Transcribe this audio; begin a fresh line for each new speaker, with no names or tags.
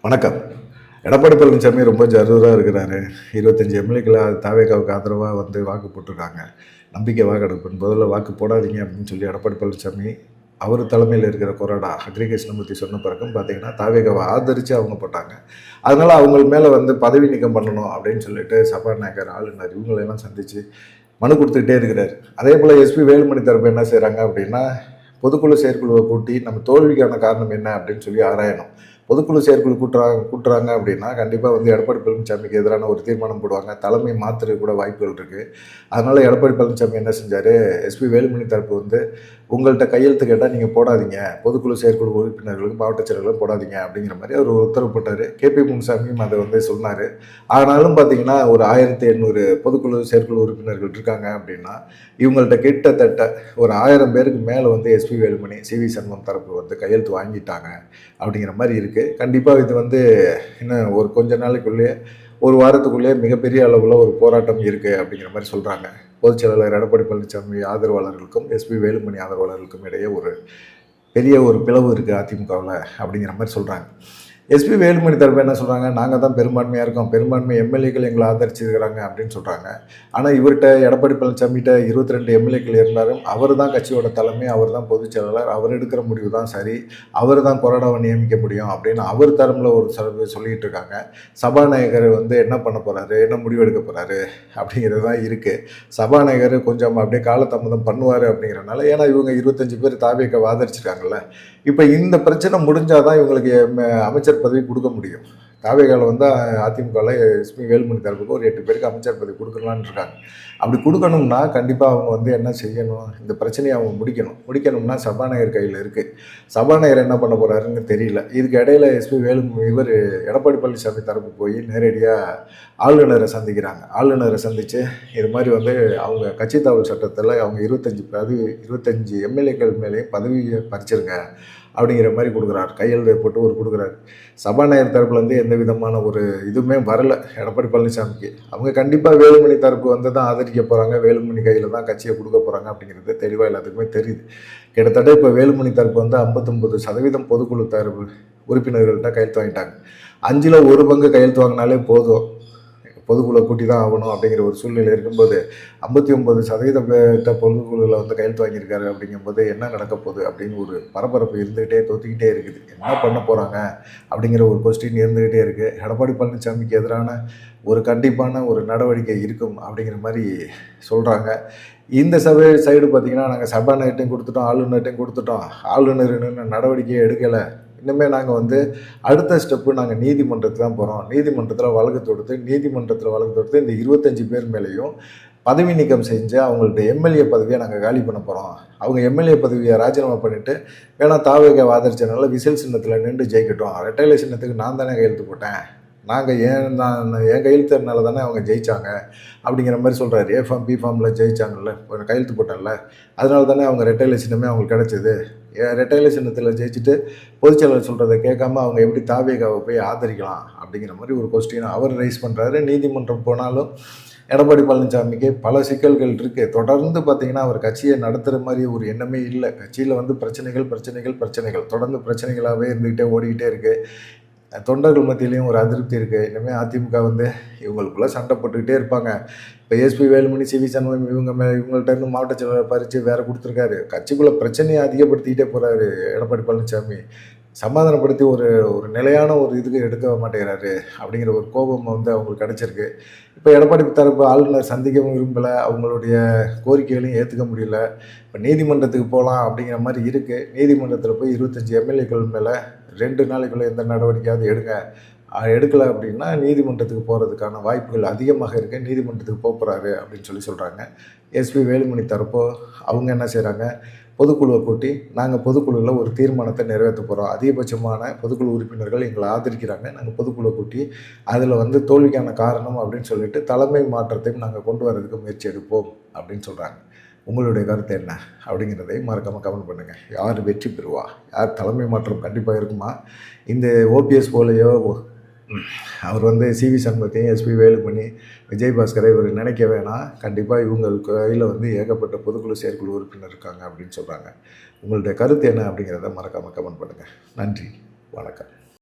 வணக்கம். எடப்பாடி பழனிசாமி ரொம்ப ஜரூராக இருக்கிறாரு. 25 எம்எல்ஏக்கள் தாவேகாவுக்கு ஆதரவாக வந்து வாக்கு போட்டிருக்காங்க. நம்பிக்கை வாக்கெடுப்பின் முதல்ல வாக்கு போடாதீங்க அப்படின்னு சொல்லி எடப்பாடி பழனிசாமி அவர் தலைமையில் இருக்கிற கொறடா கிருஷ்ணமூர்த்தி சொன்ன பிறகும் பார்த்தீங்கன்னா தாவேகாவை ஆதரித்து அவங்க போட்டாங்க. அதனால் அவங்க மேலே வந்து பதவி நீக்கம் பண்ணணும் அப்படின்னு சொல்லிட்டு சபாநாயகர், ஆளுநர் இவங்களெல்லாம் சந்தித்து மனு கொடுத்துக்கிட்டே இருக்கிறார். அதே போல் எஸ்பி வேலுமணி தரப்பு என்ன செய்கிறாங்க அப்படின்னா, பொதுக்குழு செயற்குழுவை கூட்டி நம்ம தோல்விக்கான காரணம் என்ன அப்படின்னு சொல்லி ஆராயணும். பொதுக்குழு செயற்குழு கூட்டுறாங்க அப்படின்னா கண்டிப்பாக வந்து எடப்பாடி பழனிசாமிக்கு எதிரான ஒரு தீர்மானம் போடுவாங்க. தலைமை மாற்றுறது கூட வாய்ப்புகள் இருக்குது. அதனால் எடப்பாடி பழனிசாமி என்ன செஞ்சார், எஸ்பி வேலுமணி தரப்பு வந்து உங்கள்கிட்ட கையெழுத்து கேட்டால் நீங்கள் போடாதீங்க, பொதுக்குழு செயற்குழு உறுப்பினர்களுக்கு மாவட்ட செயலர்களும் போடாதீங்க அப்படிங்கிற மாதிரி அவர் உத்தரவு போட்டார். கேபி முனுசாமியும் அதை வந்து சொன்னார். ஆனாலும் பார்த்தீங்கன்னா ஒரு 1800 பொதுக்குழு செயற்குழு உறுப்பினர்கள் இருக்காங்க அப்படின்னா இவங்கள்ட்ட கிட்டத்தட்ட ஒரு 1000 பேருக்கு மேலே வந்து எஸ்பி வேலுமணி, சிவி சண்முகம் தரப்பு வந்து கையெழுத்து வாங்கிட்டாங்க அப்படிங்கிற மாதிரி இருக்குது. கண்டிப்பாக இது வந்து இன்னும் ஒரு கொஞ்ச நாளைக்குள்ளேயே, ஒரு வாரத்துக்குள்ளேயே மிகப்பெரிய அளவில் ஒரு போராட்டம் இருக்குது அப்படிங்கிற மாதிரி சொல்கிறாங்க. பொதுச் செயலாளர் எடப்பாடி பழனிசாமி ஆதரவாளர்களுக்கும் எஸ்பி வேலுமணி ஆதரவாளர்களுக்கும் இடையே ஒரு பெரிய ஒரு பிளவு இருக்குது அதிமுகவில் அப்படிங்கிற மாதிரி சொல்கிறாங்க. எஸ்பி வேலுமணி தரப்பு என்ன சொல்கிறாங்க, நாங்கள் தான் பெரும்பான்மையாக இருக்கோம், பெரும்பான்மை எம்எல்ஏக்கள் எங்களை ஆதரிச்சிருக்கிறாங்க அப்படின்னு சொல்கிறாங்க. ஆனால் இவர்கிட்ட எடப்பாடி பழனிசாமிகிட்ட 22 எம்எல்ஏக்கள் இருந்தாலும் அவர் தான் கட்சியோட தலைமை, அவர் தான் பொதுச் செயலாளர், அவர் எடுக்கிற முடிவு தான் சரி, அவர் தான் கொறடாவை நியமிக்க முடியும் அப்படின்னு அவர் தரப்பில் ஒரு சொல்லிகிட்டு இருக்காங்க. சபாநாயகர் வந்து என்ன பண்ண போகிறாரு, என்ன முடிவு எடுக்க போகிறாரு அப்படிங்கிறது தான் இருக்குது. சபாநாயகர் கொஞ்சம் அப்படியே காலதாமதம் பண்ணுவார் அப்படிங்கிறனால, ஏன்னா இவங்க 25 பேர் தாவேக ஆதரிச்சிருக்காங்கல்ல, இப்போ இந்த பிரச்சனை முடிஞ்சால் தான் இவங்களுக்கு அமைச்சர் பதவி கொடுக்க முடியும். தாவேகாவில் வந்து அதிமுகவில் எஸ்பி வேலுமணி தரப்புக்கு ஒரு 8 பேருக்கு அமைச்சர் பதவி கொடுக்கலான்னு இருக்காங்க. அப்படி கொடுக்கணும்னா கண்டிப்பாக அவங்க வந்து என்ன செய்யணும், இந்த பிரச்சனையை அவங்க முடிக்கணும்னா சபாநாயகர் கையில் இருக்குது. சபாநாயகர் என்ன பண்ண போகிறாருன்னு தெரியல. இதுக்கு இடையில எஸ்பி இவர் எடப்பாடி பழனிசாமி தரப்பு போய் நேரடியாக ஆளுநரை சந்திக்கிறாங்க. ஆளுநரை சந்தித்து இது மாதிரி வந்து அவங்க கட்சி தாவல் சட்டத்தில் அவங்க 25 எம்எல்ஏக்கள் மேலேயும் பதவியை பறிச்சிருங்க அப்படிங்கிற மாதிரி கொடுக்குறாரு. கையெழுத்து போட்டு ஒரு கொடுக்குறாரு. சபாநாயகர் தரப்புலேருந்து எந்த விதமான ஒரு இதுவுமே வரலை எடப்பாடி பழனிசாமிக்கு. அவங்க கண்டிப்பாக வேலுமணி தரப்பு வந்து தான் ஆதரிக்க போகிறாங்க, வேலுமணி கையில் தான் கட்சியை கொடுக்க போகிறாங்க அப்படிங்கிறது தெளிவாக எல்லாத்துக்குமே தெரியுது. கிட்டத்தட்ட இப்போ வேலுமணி தரப்பு வந்து 59% பொதுக்குழு தரப்பு உறுப்பினர்கள்ட்ட கையெழுத்து வாங்கிட்டாங்க. 5ல் 1 பங்கு கையெழுத்து வாங்கினாலே போதும், பொதுக்குழு கூட்டி தான் ஆகணும் அப்படிங்கிற ஒரு சூழ்நிலை இருக்கும்போது 59% பேர்கிட்ட பொதுக்குழுவில் வந்து கையெழுத்து வாங்கியிருக்காரு. அப்படிங்கும்போது என்ன நடக்க போகுது அப்படின்னு ஒரு பரபரப்பு இருந்துகிட்டே தொத்திக்கிட்டே இருக்குது. என்ன பண்ண போகிறாங்க அப்படிங்கிற ஒரு கொஸ்டின் இருந்துகிட்டே இருக்குது. எடப்பாடி பழனிசாமிக்கு எதிரான ஒரு கண்டிப்பான ஒரு நடவடிக்கை இருக்கும் அப்படிங்கிற மாதிரி சொல்கிறாங்க. இந்த சைடு பார்த்திங்கன்னா நாங்கள் சபாநாயகர்ட்டையும் கொடுத்துட்டோம், ஆளுநர்கிட்டையும் கொடுத்துட்டோம், ஆளுநர் இன்னும் நடவடிக்கையை எடுக்கலை, இனிமேல் நாங்கள் வந்து அடுத்த ஸ்டெப்பு நாங்கள் நீதிமன்றத்துக்கு தான் போகிறோம், நீதிமன்றத்தில் வழக்கு தொடுத்து இந்த 25 பேர் மேலேயும் பதவி நீக்கம் செஞ்சு அவங்கள்ட்ட எம்எல்ஏ பதவியை நாங்கள் காலி பண்ண போகிறோம். அவங்க எம்எல்ஏ பதவியை ராஜினாமா பண்ணிவிட்டு வேணா தாவேக ஆதரிச்சதுனால விசில் சின்னத்தில் நின்று ஜெயிக்கட்டும், ரெட்டைலை சின்னத்துக்கு நான் தானே கையெழுத்து போட்டேன், என் கையெழுத்துனால தானே அவங்க ஜெயித்தாங்க அப்படிங்கிற மாதிரி சொல்கிறாரு. ஏ ஃபார்ம் பி ஃபார்மில் ஜெயிச்சாங்கல்ல, கையெழுத்து போட்டேன்ல, அதனால தானே அவங்க ரெட்டைலை சின்னமே அவங்களுக்கு கிடச்சிது. ரெட்டைலை சின்னத்தில் ஜெயிச்சுட்டு பொதுச்செயலாளர் சொல்கிறத கேட்காம அவங்க எப்படி தாவேகாவை போய் ஆதரிக்கலாம் அப்படிங்கிற மாதிரி ஒரு கொஸ்டினை அவர் ரைஸ் பண்ணுறாரு. நீதிமன்றம் போனாலும் எடப்பாடி பழனிசாமிக்கு பல சிக்கல்கள் இருக்குது. தொடர்ந்து பார்த்திங்கன்னா அவர் கட்சியை நடத்துகிற மாதிரி ஒரு எண்ணமே இல்லை. கட்சியில் வந்து பிரச்சனைகள் தொடர்ந்து பிரச்சனைகளாகவே இருந்துக்கிட்டே ஓடிக்கிட்டே இருக்குது. தொண்டர்கள் மத்தியிலையும் ஒரு அதிருப்தி இருக்குது. இனிமேல் அதிமுக வந்து இவங்களுக்குள்ளே சண்டை போட்டுக்கிட்டே இருப்பாங்க. இப்போ எஸ்பி வேலுமணி, சிவி சண்முகம் இவங்கள்ட்ட இருந்து மாவட்ட செயலரை பறித்து வேறு கொடுத்துருக்காரு. கட்சிக்குள்ளே பிரச்சனையை அதிகப்படுத்திக்கிட்டே போகிறாரு எடப்பாடி பழனிசாமி. சமாதானப்படுத்தி ஒரு நிலையான ஒரு இதுக்கு எடுக்க மாட்டேங்கிறாரு அப்படிங்கிற ஒரு கோபம் வந்து அவங்களுக்கு கிடச்சிருக்கு. இப்போ எடப்பாடி தரப்பு ஆளுநர் சந்திக்கவும் விரும்பலை, அவங்களுடைய கோரிக்கைகளையும் ஏற்றுக்க முடியல. இப்போ நீதிமன்றத்துக்கு போகலாம் அப்படிங்கிற மாதிரி இருக்குது. நீதிமன்றத்தில் போய் 25 எம்எல்ஏக்கள் மேலே 2 நாளைக்குள்ளே எந்த நடவடிக்கையாவது எடுக்கலை அப்படின்னா நீதிமன்றத்துக்கு போகிறதுக்கான வாய்ப்புகள் அதிகமாக இருக்குது. நீதிமன்றத்துக்கு போகிறாரு அப்படின்னு சொல்கிறாங்க. எஸ்பி வேலுமணி தரப்போ அவங்க என்ன செய்கிறாங்க, பொதுக்குழுவை கூட்டி நாங்கள் பொதுக்குழுவில் ஒரு தீர்மானத்தை நிறைவேற்ற போகிறோம், அதிகபட்சமான பொதுக்குழு உறுப்பினர்கள் எங்களை ஆதரிக்கிறாங்க, நாங்கள் பொதுக்குழுவை கூட்டி அதில் வந்து தோல்விக்கான காரணம் அப்படின்னு சொல்லிட்டு தலைமை மாற்றத்தையும் நாங்கள் கொண்டு வரதுக்கு முயற்சி எடுப்போம் அப்படின்னு சொல்கிறாங்க. உங்களுடைய கருத்து என்ன அப்படிங்கிறதை மறக்காமல் கமெண்ட் பண்ணுங்கள். யார் வெற்றி பெறுவா, யார் தலைமை மாற்றம் கண்டிப்பாக இருக்குமா, இந்த ஓபிஎஸ் போலையோ அவர் வந்து சிவி சண்முகத்தையும் எஸ்பி வேலுமணி, விஜயபாஸ்கரை இவர் நினைக்க வேணாம். கண்டிப்பாக இவங்களுக்கு கையில் வந்து ஏகப்பட்ட பொதுக்குழு செயற்குழு உறுப்பினர் இருக்காங்க அப்படின்னு சொல்கிறாங்க. உங்களுடைய கருத்து என்ன அப்படிங்கிறத மறக்காமல் கமெண்ட் பண்ணுங்கள். நன்றி, வணக்கம்.